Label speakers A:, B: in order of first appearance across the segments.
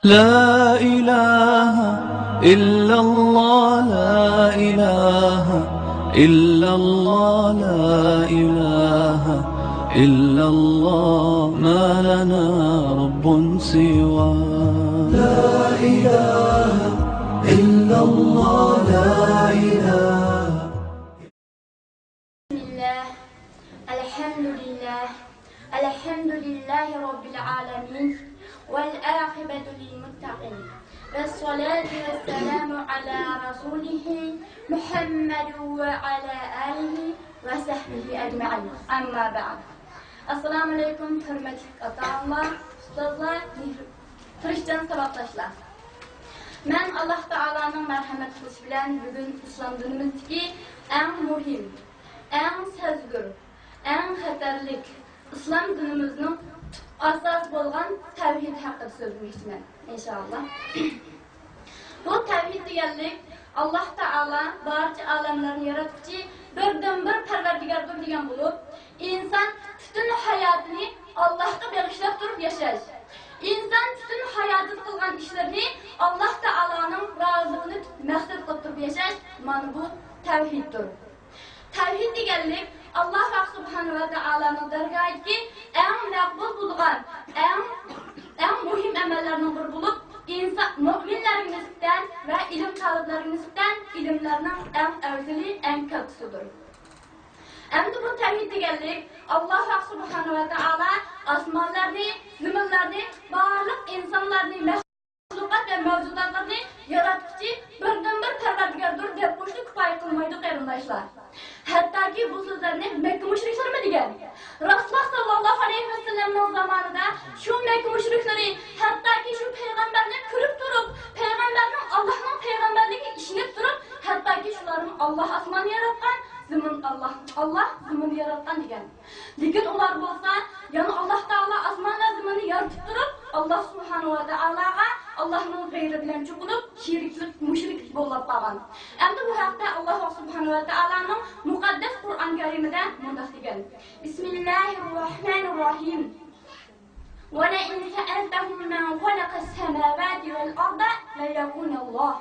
A: لا إله إلا الله لا إله إلا الله لا إله إلا الله ما لنا رب سوى لا إله إلا الله لا إله.
B: الحمد لله رب العالمين والعاقبة للمتقين والصلاة والسلام على رسوله محمد وعلى آله وصحبه أجمعين. أما بعد. السلام عليكم hürmetli ata-onalar, ustozlar, Hristiyan sabaqdaşlar. Men Allah Taala'nın merhamet qilishi bilan bugun islom dinimizdagi eng muhim, eng sezgir, eng xatarlik islom dinimizning asas bo'lgan tavhid haqida so'zlayman inshaalloh. Bu tavhid deganlik Allah Taala barcha olamlarni yaratuvchi birdan-bir Parvardigordir degan bo'lib, inson butun hayotini Allohga bag'ishlab turib yashash. İnsan bütün hayatı qilgan ishlarni Allah Taalaning roziligini maqsad qilib turib yashash, mana bu tavhiddir. Tavhid deganlik Allah subhanahu va taolaning dargohidagi eng maqbul bo'lgan, eng muhim amallarning biri bo'lib, inson mu'minlarga nisbatan va ilm toliblariga nisbatan ilmlarning eng afzali, eng kattasidir. Endi bu tavhid deganlik Allah subhanahu va taala osmonlarni, zaminlarni, barliq insonlarni, maxluqot va mavjudotlarni yaratuvchi birdan-bir Parvardigordir deb qo'shib kifoya qilmaydi qarindoshlar. Hattoki bu so'zlarni Makka mushriklar degan. Rasululloh sallallohu alayhi vasallamning zamonida shu Makka mushriklari hattoki shu payg'ambarni ko'rib turib, payg'ambarning Allohning payg'ambarligiga ishonib turib, hattoki shularning Alloh osmonni yaratgan, Allah zamin yaratgan degan. Lekin ular bo'lsa, yana Alloh taolo osmon va zaminni yaratib turib, Alloh subhanahu va taologa Allohning g'ayri bilan cho'qilib, shirklik, mushriklik bo'lib qolgan. Endi bu haqda Alloh subhanahu va taoloning muqaddas Qur'on karimida bunday degan. Bismillahirrohmanirrohim. Wa la in sa'altahum man khalaqa as-samawati wal arda la yaquluna Allah.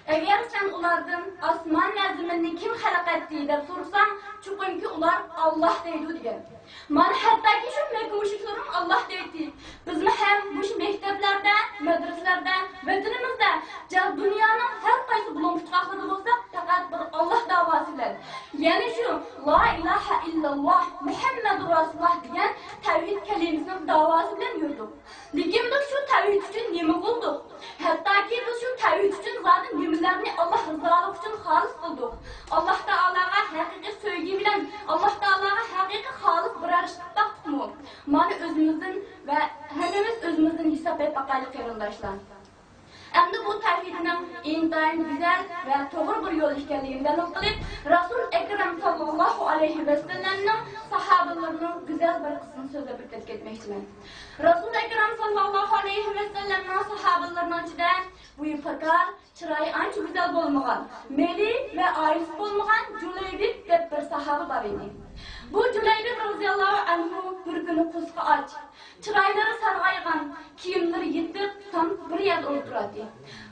B: Eğer sen ulardan osmon va zaminni kim xalq etdi deb so'rasang, chunki ular Alloh deydi degan. Mana hattoki shu Makka mushriklar Alloh deydi. Bizni ham bu maktablarda, madrasalarda, vatanimizda, dunyoning har qaysi bulunguchqoqlarida bo'lsa, faqat bir Alloh da'vosi bilan, ya'ni shu la ilaha illalloh Muhammadur rasululloh degan tavhid kalimasining da'vosi bilan yurdik. Lekin biz shu tavhid uchun nima qildik? Hattoki biz shu tavhid uchun zaten nimalarni Allah rızalıq uchun xolis qildik. Alloh taolaga haqiqiy sevgi bilan, Alloh taolaga haqiqiy xolis birarishlik taqdimmi? Mana o'zimizdan va hammamiz o'zimizdan hisob et aqaylik qarindoshlar. Endi bu tavhidning intayin güzel ve to'g'ri bir yo'l ekanligini dalil qilib, Rasul Akram sallallohu alayhi va sallamning sahobalarining güzel bir qismini so'zlab o'tib ketmoqchiman. Rasul Akram sallallohu alayhi va sallamning sahobalarining ichida bu fakar, chiroyi ancha güzel bo'lmagan, meli ve oilasi bo'lmagan Julaybib deb bir sahoba bor edi. Bu Julaybib roziyallohu anhu bir kuni qo'sqa och, chiroylari sarg'aygan, kiyimlari yitib, tam bir yerda o'tiradi.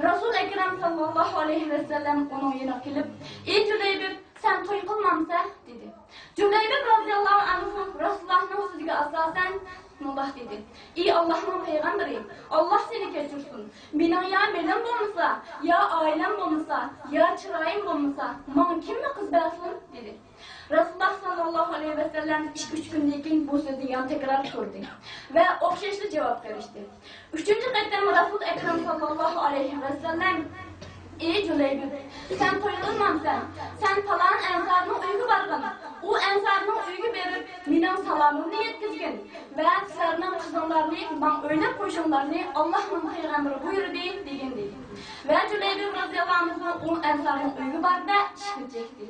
B: Rasul Akram sallallohu alayhi va sallam uning yanına kelib, "Ey Julaybib, sen to'y qilmamsa?" dedi. Julaybib roziyallohu anhu Rasulullohning so'ziga asosan Mullah dedi. "Ey Allah'ın peygamberi, Allah seni kechirsin. Mening ya melim bo'lmasa, ya oilam bo'lmasa, ya chiroyim bo'lmasa, men kimni qiz bersin?" dedi. Rasululloh sallallohu alayhi va sallam 2-3 kundan keyin bu so'zni yana takror qildi va o'xshashli javob berishdi. 3-qatam Rasul Akram sallallohu alayhi va sallam, "Ey Julaybib, sen to'y qilmamsan. Sen falan ansarning uyiga borgin. U ansarning uyiga berib, mening salomimni yetkazgin va sizlarning qizinglarni, men o'ylab qo'yishinglarni Allohning payg'ambari buyurdi" degan dedi. Va Julaybib roziyallohu anhu u ansarning uyiga bordi, ishni chekdi.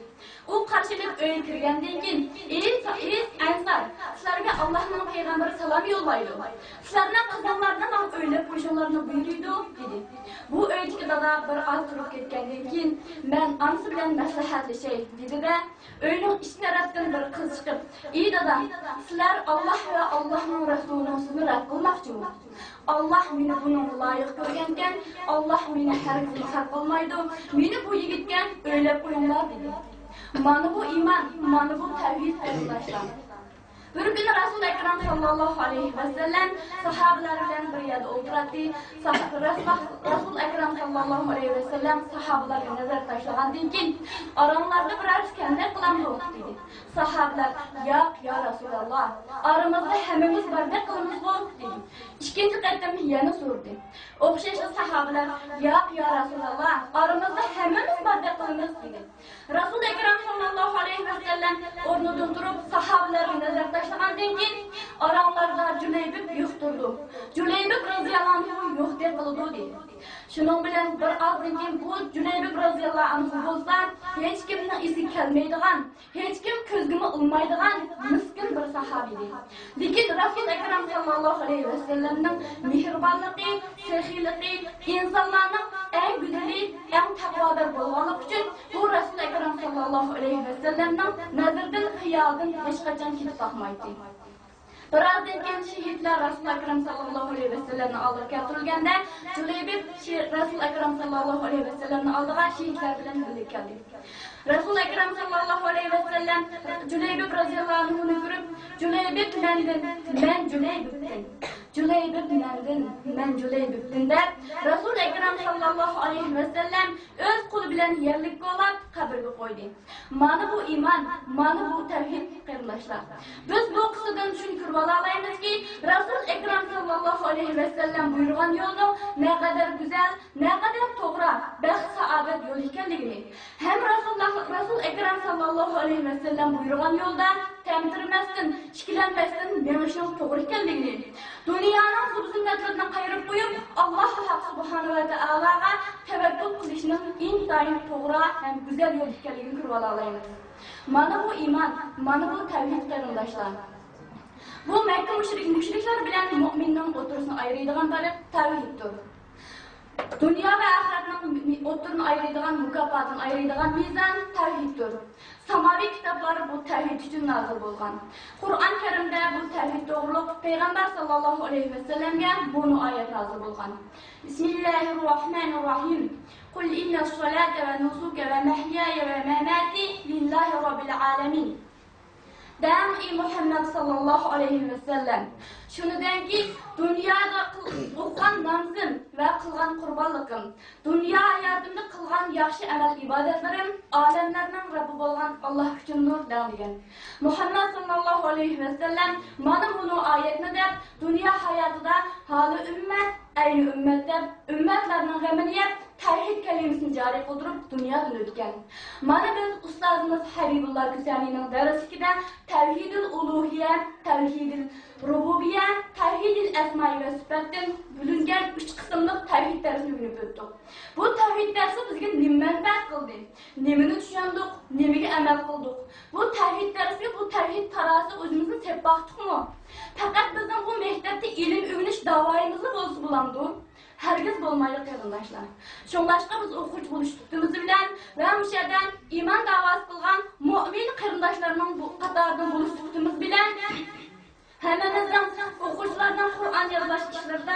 B: U qarshilab uyga kirgandan keyin, "Ey ansar, sizlarga Allohning payg'ambari salom yo'llaydi. Sizlarning qizinglarni men o'ylab qo'yishinglarni buyurdi" dedi. Bu uydagi dada bir oz turib ketgandan keyin, "Men onasi bilan maslahatlashay" dedi-da, uyning ichkari tarafdan bir qiz chiqib, "Ey dadam, sizlar Alloh va Allohning rasulining so'zini rad qilmoqchimi? Allah meni bunun loyiq ko'rgankan, Alloh meni hargiz xat qilmaydi. Meni bu yigitga o'ylab qo'yinglar" dedi. Mana bu iymon, mana bu tavhid qarindoshlar. Bir gün Resul-i Ekrem sallallahu aleyhi ve sellem sahabeler bilen bir yerde oturardı. Resul-i Ekrem sallallahu aleyhi ve sellem sahabelerge nazar taşlagandan keyin aranlarda birer iskender kılan yok dedi. Sahabeler, ya Resulallah, aramızda hemimiz bardak kılımız yok dedi. İkinci qatam yana sordu. O'xshashli sahabeler, ya Resulallah, aramızda hemimiz bardak kılımız dedi. Resul-i Ekrem sallallahu aleyhi ve sellem o'rnidan turib sahabelerge nazar taşlagandan keyin aranlarda Juleybib yo'q turdi. Juleybib roziyallohu anhu yo'q deb qildi dedi. Şunun bilen bir azdan keyin bu Juleybib roziyallohu anhu bo'lsa, hech kimning esi kelmaydigan, hech kim ko'zgimi ilmaydigan miskin bir sahabi edi. Lekin Rasul Akram sallallohu alayhi va sallamning mehribonligi, saxiyligi, insonlarning eng go'zali, eng taqvodor bo'lganligi uchun bu Rasul Akram sallallohu alayhi va sallamning nazardan, xiyoldan hech qachon ketib qolmaydi. Birazdan keyin shehidlar Rasul Akram sallallohu alayhi va sallamning oldiga keltirilganda, Juleybib Rasul Akram sallallohu alayhi va sallamning oldiga shehidlar bilan birga keldi. Rasul Akram sallallohu alayhi va sallam Juleybib roziyallohu anhuni ko'rib, "Juleybib mendan, men Juleybibdan. Juleybib mendan, men Juleybibdan" deb Rasul Akram sallallohu alayhi va sallam o'z qo'li bilan yerlik qo'llab qabrga qo'ydi. Mana bu iymon, mana bu tavhid qarindoshlar. Biz bu qissadan shuni ko'rib olamizki, Rasul Akram sallallohu alayhi va sallam buyurgan yo'lning naqadar go'zal, naqadar to'g'ri, baxt saodat yo'li ekanligini, ham Rasul Akram sallallohu alayhi va sallam buyurgan yo'lda temtirmasdan, ikkilanmasdan menishning to'g'ri ekanligini, dunyoning zub-ziynatlarini qayirib qo'yib, Alloh subhanahu va taologa tavakkul qilishning intayin to'g'ri ham go'zal yo'l ekanligini ko'rib olamiz. Mana bu iymon, mana bu tavhid qarindoshlar. Bu Makka mushriklar bilan mu'minning o'tirisini ayiradigan tavhiddir. Dünya ve ahiretinin oturun ayrıldığın, mukaffatın ayrıldığın mizan tevhiddir. Samavi kitapları bu tevhid için nazil olgan. Kur'an-ı Kerim'de bu tevhid doğruluk Peygamber sallallahu aleyhi ve sellem'e bunu ayet nazil olgan. Bismillahirrahmanirrahim. Kul inna salate ve nusuke ve mehyaya ve memati lillahi rabbil alemin. Dâm-i Muhammed sallallahu aleyhi ve sellem. Şunu den ki, dünyada kılgan namzım ve kılgan kurbanlıkım, dünya hayatımda kılgan yaxşı amel ibadetlerim, alemlerinin Rabbi bolgan Allah üçündür degan. Muhammed sallallahu aleyhi ve sellem mana bunu ayetini deb, dünya hayatında hali ümmet, ayni ümmetde, ümmetlerinin gamini yap, tevhid kelimesini cari kıldırup dünyadan ötken. Mana biz ustazımız Habibullah Küsani'nin dersikide tevhid-ül uluhiye, tevhid-ül rububiye, tevhid-ül esma-i ve sübhatdan bölüngen 3 kısımlık tevhid dersini bilip öttük. Bu tevhid dersi bizge nimmenbet kıldı, nemini düşündük, nemige emel kıldık. Bu tevhid dersi, bu tevhid tarası özümüzü tep baktık mı? Fakat bizim bu mektepte ilim övünüş davayımızı bozup bulandı. Herkes bolmayı qarindoshlar. Şoňlaşqa biz okuç buluştuğumuz bilen ve müşeden iman davası kılgan mu'min qarindoshlarning bu qatardan buluştuğumuz bilen hemimizden okuçlardan Kur'an yazlaş işlerinde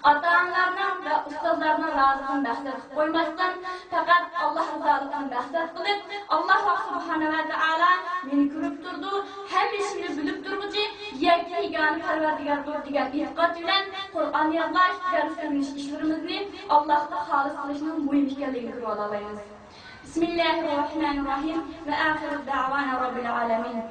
B: ata-analardan ve ustazlardan razılığını bahset koymazsan, fakat Allah rızalığını bahset kılıp, Allah subhanahu ve teala meni görüp durdu, hem işini bilip durgucu, yeki yegani parvardigardır degan etiqat bilen Kur'an yazlaş, derslerimiz işlerimizni Allah'ta halis kılışının muhim ekanligini görüp olayız. Bismillahirrahmanirrahim ve ahiru da'vana rabbil alamin.